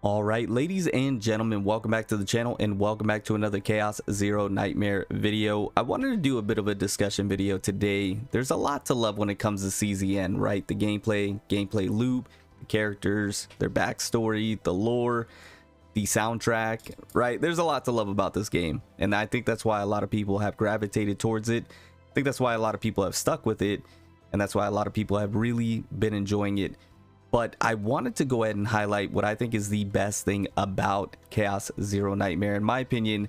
All right, ladies and gentlemen, welcome back to the channel and welcome back to another Chaos Zero Nightmare video. I wanted to do a bit of a discussion video today. There's a lot to love when it comes to CZN, right? The gameplay loop, the characters, their backstory, the lore, the soundtrack, right? There's a lot to love about this game, and I think that's why a lot of people have gravitated towards it. I think that's why a lot of people have stuck with it, and that's why a lot of people have really been enjoying it. But I wanted to go ahead and highlight what I think is the best thing about Chaos Zero Nightmare. In my opinion,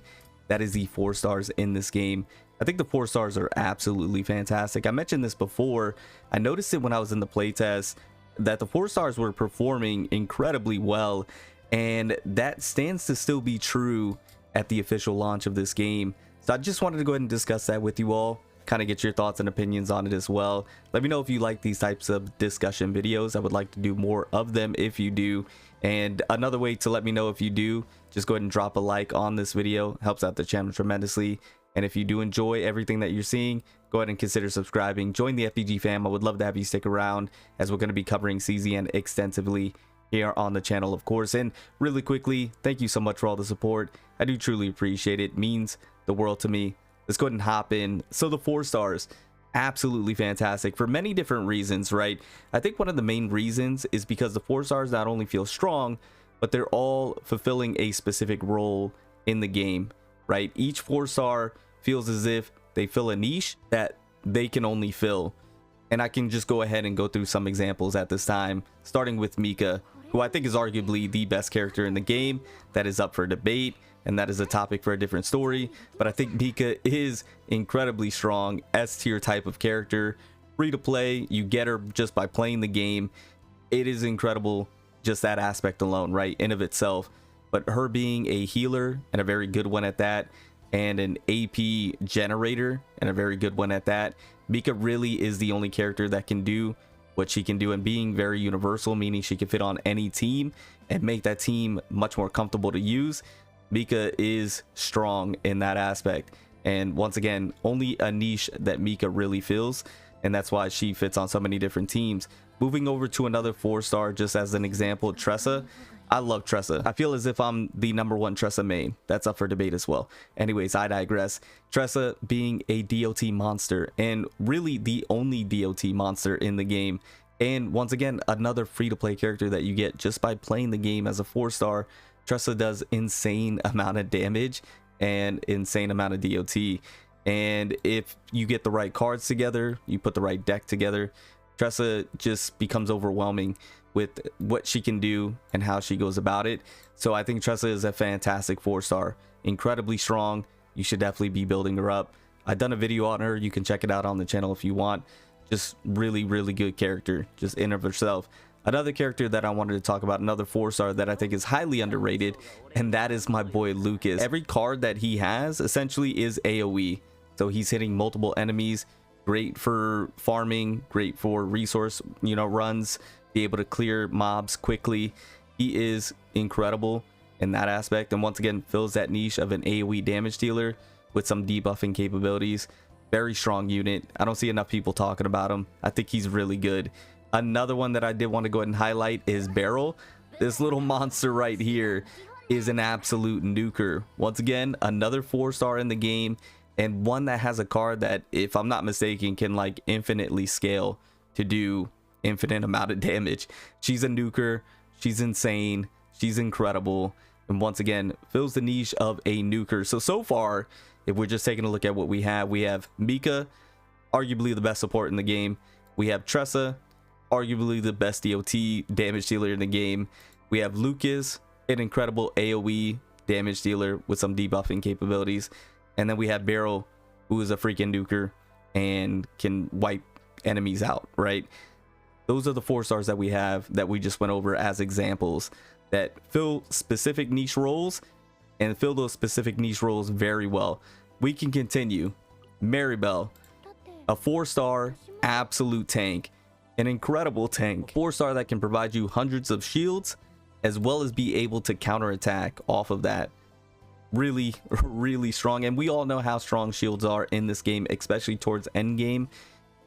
that is the 4 stars in this game. I think the 4 stars are absolutely fantastic. I mentioned this before. I noticed it when I was in the playtest that the 4 stars were performing incredibly well, and that stands to still be true at the official launch of this game. So I just wanted to go ahead and discuss that with you all, kind of get your thoughts and opinions on it as well. Let me know if you like these types of discussion videos. I would like to do more of them if you do. And another way to let me know if you do, just go ahead and drop a like on this video. Helps out the channel tremendously. And if you do enjoy everything that you're seeing, go ahead and consider subscribing. Join the FPG fam. I would love to have you stick around, as we're going to be covering CZN extensively here on the channel, of course. And really quickly, thank you so much for all the support. I do truly appreciate it. It means the world to me. Let's go ahead and hop in. So the 4 stars, absolutely fantastic for many different reasons, right? I think one of the main reasons is because the 4 stars not only feel strong, but they're all fulfilling a specific role in the game, right? Each 4 star feels as if they fill a niche that they can only fill. And I can just go ahead and go through some examples at this time, starting with Mika, who I think is arguably the best character in the game. That is up for debate, and that is a topic for a different story. But I think Mika is incredibly strong, S-tier type of character, free to play. You get her just by playing the game. It is incredible, just that aspect alone, right, in of itself. But her being a healer, and a very good one at that, and an AP generator, and a very good one at that, Mika really is the only character that can do what she can do, and being very universal, meaning she can fit on any team and make that team much more comfortable to use. Mika is strong in that aspect, and once again, only a niche that Mika really fills, and that's why she fits on so many different teams. Moving over to another 4 star, just as an example, Tressa. I love Tressa. I feel as if I'm the #1 Tressa main. That's up for debate as well. Anyways, I digress. Tressa being a DOT monster, and really the only DOT monster in the game. And once again, another free-to-play character that you get just by playing the game as a 4 star. Tressa does insane amount of damage and insane amount of DOT. And if you get the right cards together, you put the right deck together, Tressa just becomes overwhelming with what she can do and how she goes about it. So I think Tressa is a fantastic 4 star, incredibly strong. You should definitely be building her up. I've done a video on her. You can check it out on the channel if you want. Just really good character, just in of herself. Another character that I wanted to talk about, another 4 star that I think is highly underrated, and that is my boy Lucas. Every card that he has essentially is AoE, so he's hitting multiple enemies. Great for farming, great for resource, runs, be able to clear mobs quickly. He is incredible in that aspect, and once again fills that niche of an AoE damage dealer with some debuffing capabilities. Very strong unit. I don't see enough people talking about him. I think he's really good. Another one that I did want to go ahead and highlight is Beryl. This little monster right here is an absolute nuker. Once again, another 4 star in the game, and one that has a card that, if I'm not mistaken, can like infinitely scale to do infinite amount of damage. She's a nuker. She's insane. She's incredible, and once again fills the niche of a nuker. So far, if we're just taking a look at what we have Mika, arguably the best support in the game. We have Tressa, arguably the best DOT damage dealer in the game. We have Lucas, an incredible AoE damage dealer with some debuffing capabilities. And then we have Beryl, who is a freaking nuker and can wipe enemies out, right? Those are the 4 stars that we have, that we just went over as examples, that fill specific niche roles and fill those specific niche roles very well. We can continue. Maribel, a 4 star absolute tank, an incredible tank, 4 star that can provide you hundreds of shields, as well as be able to counterattack off of that. Really strong, and we all know how strong shields are in this game, especially towards end game.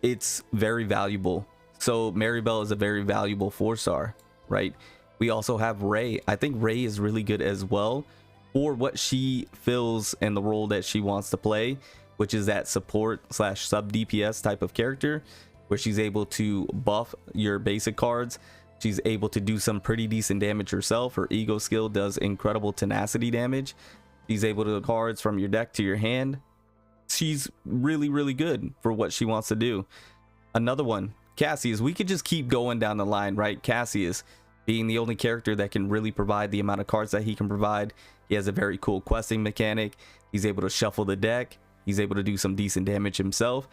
It's very valuable. So Maribel is a very valuable 4 star, right? We also have Ray. I think Ray is really good as well for what she fills and the role that she wants to play, which is that support slash sub DPS type of character, where she's able to buff your basic cards. She's able to do some pretty decent damage herself. Her ego skill does incredible tenacity damage. She's able to cards from your deck to your hand. She's really, really good for what she wants to do. Another one, Cassius. We could just keep going down the line, right? Cassius being the only character that can really provide the amount of cards that he can provide. He has a very cool questing mechanic. He's able to shuffle the deck. He's able to do some decent damage himself.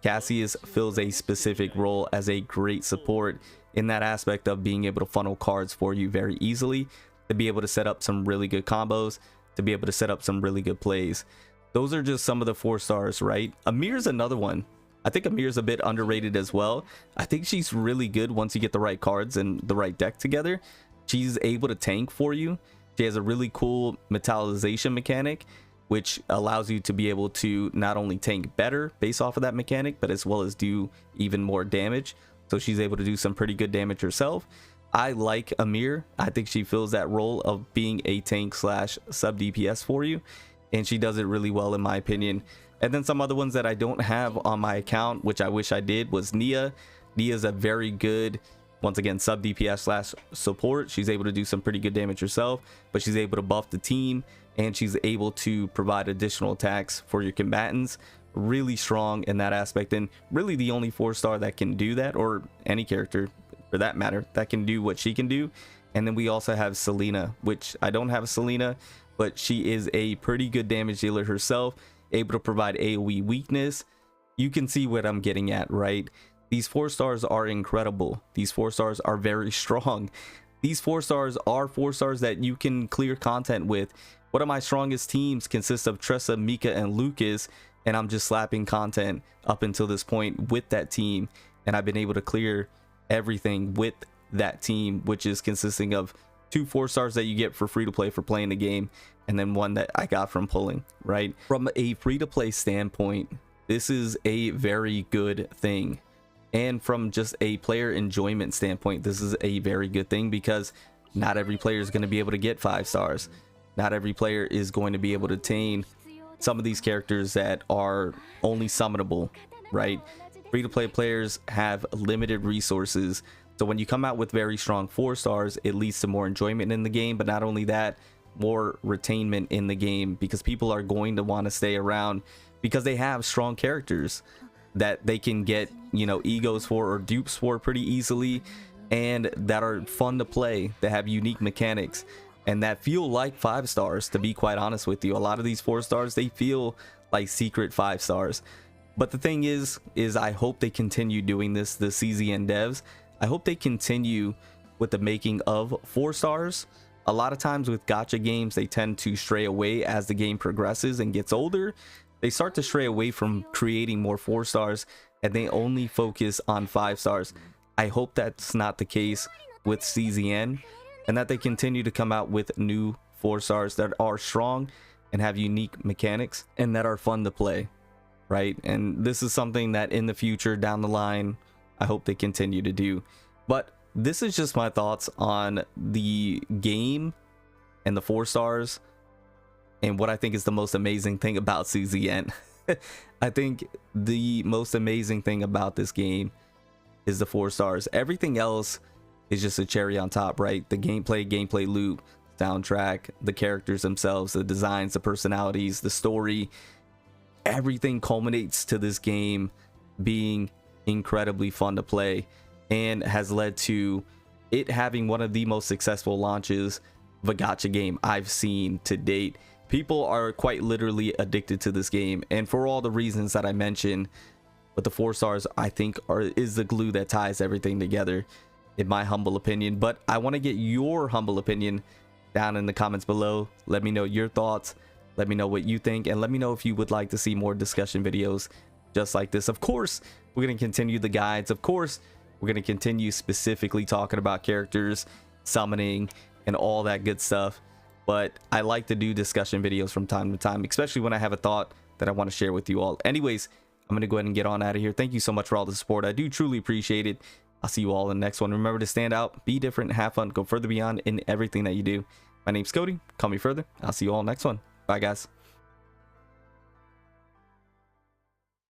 Cassius fills a specific role as a great support in that aspect of being able to funnel cards for you very easily, to be able to set up some really good combos, to be able to set up some really good plays. Those are just some of the 4 stars, right? Amir's another one. I think Amir's a bit underrated as well. I think she's really good once you get the right cards and the right deck together. She's able to tank for you. She has a really cool metallization mechanic, which allows you to be able to not only tank better based off of that mechanic, but as well as do even more damage. So she's able to do some pretty good damage herself. I like Amir. I think she fills that role of being a tank slash sub DPS for you, and she does it really well in my opinion. And then some other ones that I don't have on my account, which I wish I did, was Nia. Nia's a very good, once again, sub DPS slash support. She's able to do some pretty good damage herself, but she's able to buff the team, and she's able to provide additional attacks for your combatants. Really strong in that aspect, and really the only 4-star that can do that, or any character for that matter, that can do what she can do. And then we also have Selena, which I don't have Selena, but she is a pretty good damage dealer herself, able to provide AoE weakness. You can see what I'm getting at, right? These 4 stars are incredible. These 4 stars are very strong. These 4 stars are 4 stars that you can clear content with. One of my strongest teams consists of Tressa, Mika, and Lucas, and I'm just slapping content up until this point with that team, and I've been able to clear everything with that team, which is consisting of 2 4 stars that you get for free to play for playing the game, and then 1 that I got from pulling, right? From a free to play standpoint, this is a very good thing. And from just a player enjoyment standpoint, this is a very good thing, because not every player is going to be able to get 5 stars. Not every player is going to be able to attain some of these characters that are only summonable, right? Free to play players have limited resources. So when you come out with very strong 4 stars, it leads to more enjoyment in the game, but not only that, more retainment in the game, because people are going to want to stay around because they have strong characters that they can get, you know, egos for or dupes for pretty easily, and that are fun to play, that have unique mechanics, and that feel like 5 stars, to be quite honest with you. A lot of these 4 stars, they feel like secret 5 stars. But the thing is I hope they continue doing this, the CZN devs. I hope they continue with the making of 4 stars. A lot of times with gacha games, they tend to stray away as the game progresses and gets older. They start to stray away from creating more 4 stars, and they only focus on 5 stars. I hope that's not the case with CZN, and that they continue to come out with new 4 stars that are strong and have unique mechanics and that are fun to play, right? And this is something that in the future, down the line, I hope they continue to do. But this is just my thoughts on the game and the 4 stars and what I think is the most amazing thing about CZN. I think the most amazing thing about this game is the 4 stars. Everything else is just a cherry on top, right? The gameplay loop, soundtrack, the characters themselves, the designs, the personalities, the story, everything culminates to this game being incredibly fun to play, and has led to it having one of the most successful launches of a gacha game I've seen to date. People are quite literally addicted to this game, and for all the reasons that I mentioned. But the 4 stars, I think, is the glue that ties everything together, in my humble opinion. But I want to get your humble opinion down in the comments below. Let me know your thoughts, let me know what you think, and let me know if you would like to see more discussion videos just like this. Of course, we're going to continue the guides. Of course, we're going to continue specifically talking about characters, summoning, and all that good stuff. But I like to do discussion videos from time to time, especially when I have a thought that I want to share with you all. Anyways, I'm going to go ahead and get on out of here. Thank you so much for all the support. I do truly appreciate it. I'll see you all in the next one. Remember to stand out, be different, have fun, go further beyond in everything that you do. My name's Cody. Call me further. I'll see you all next one. Bye, guys.